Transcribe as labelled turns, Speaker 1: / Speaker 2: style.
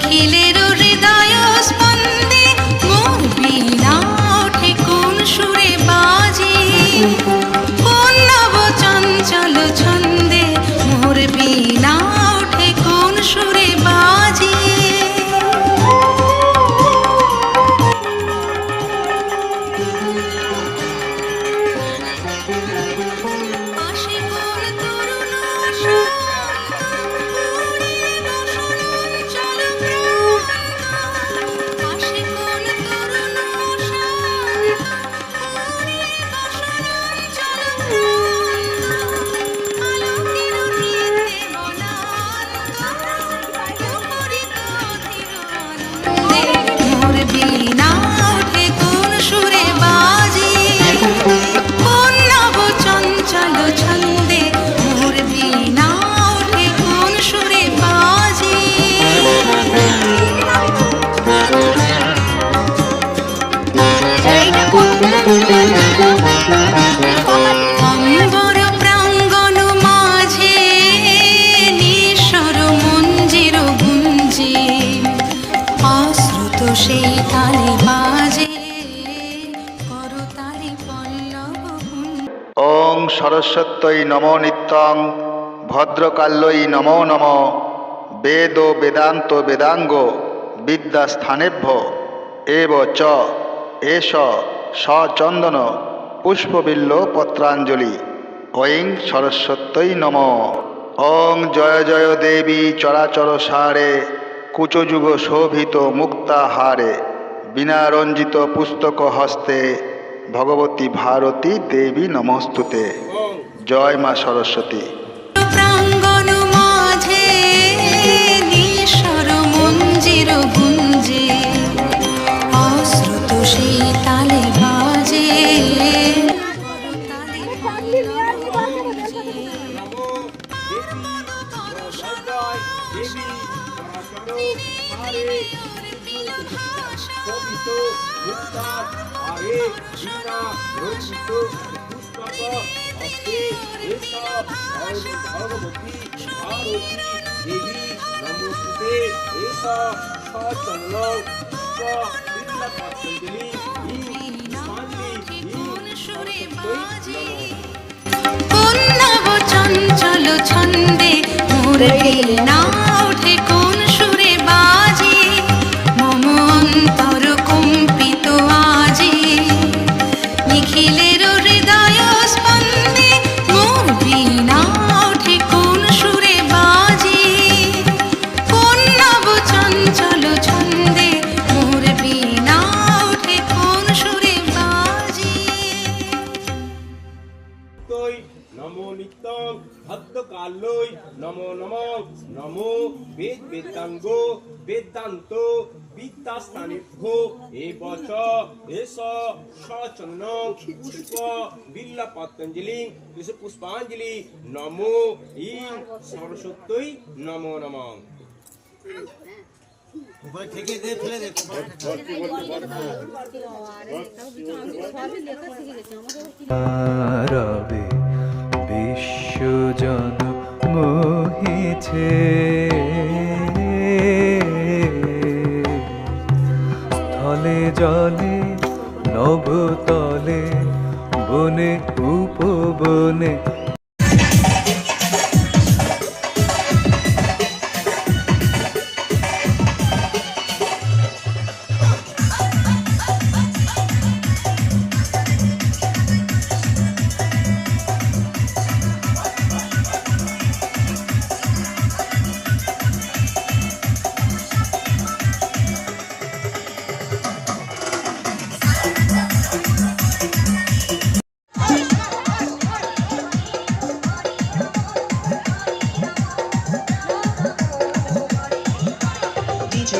Speaker 1: নিখিলের হৃদয় স্পন্দে মোর বীণা ওঠে কোন সুরে বাজে, কোন নব চঞ্চল ছন্দে মোর বীণা ওঠে কোন সুরে বাজে। অম্বর প্রাঙ্গণ মাঝে নিঃস্বর মঞ্জির গুঞ্জে, অশ্রুত সেই তালে বাজে করতালি পল্লব।
Speaker 2: ওং সরস্বত্যৈ নমো নিত্যং ভদ্রকাল্যৈ নমো নমঃ। বেদ বেদান্ত বেদাঙ্গ বিদ্যাস্থানেভ্য এব চ এষ সচন্দন পুষ্পবিল্ল পত্রাঞ্জলি। ঐং সরস্বত্যৈ নমঃ। ওং জয় জয় দেবী চরাচর সারে কুচযুগ শোভিত মুক্তাহারে, বীণারঞ্জিত পুস্তক হস্তে ভগবতী ভারতী দেবী নমস্তুতে। জয় মা সরস্বতী।
Speaker 1: প্রাঙ্গণ মাঝে নিঃস্বর মঞ্জির গুঞ্জে, অশ্রুত সেই তালে বাজে করতালি পল্লব গুঞ্জে। কোন নব চঞ্চল ছন্দে মোর বীণা ওঠে কোন সুরে বাজে, মম অন্তর কম্পিত আজি নিখিলের হৃদয় স্পন্দে মোর বীণা ওঠে কোন সুরে বাজে, কোন নব চঞ্চল ছন্দে মোর বীণা ওঠে কোন সুরে বাজে।
Speaker 3: নমো নিত্যং ভদ্রকাল্যৈ নমো নমঃ। নমো বেদ বেদাঙ্গ বেদান্ত বিদ্যাস্থানেভ্য এব চ এষ সচন্দন পুষ্প বিল্ল পত্রাঞ্জলি পুষ্পাঞ্জলি। নমো ইং সরস্বত্যৈ নমো নমঃ।
Speaker 4: রবে বিশ্বজন মোহিছে, স্থলে জলে নভতলে বনে উপবনে।
Speaker 5: DJ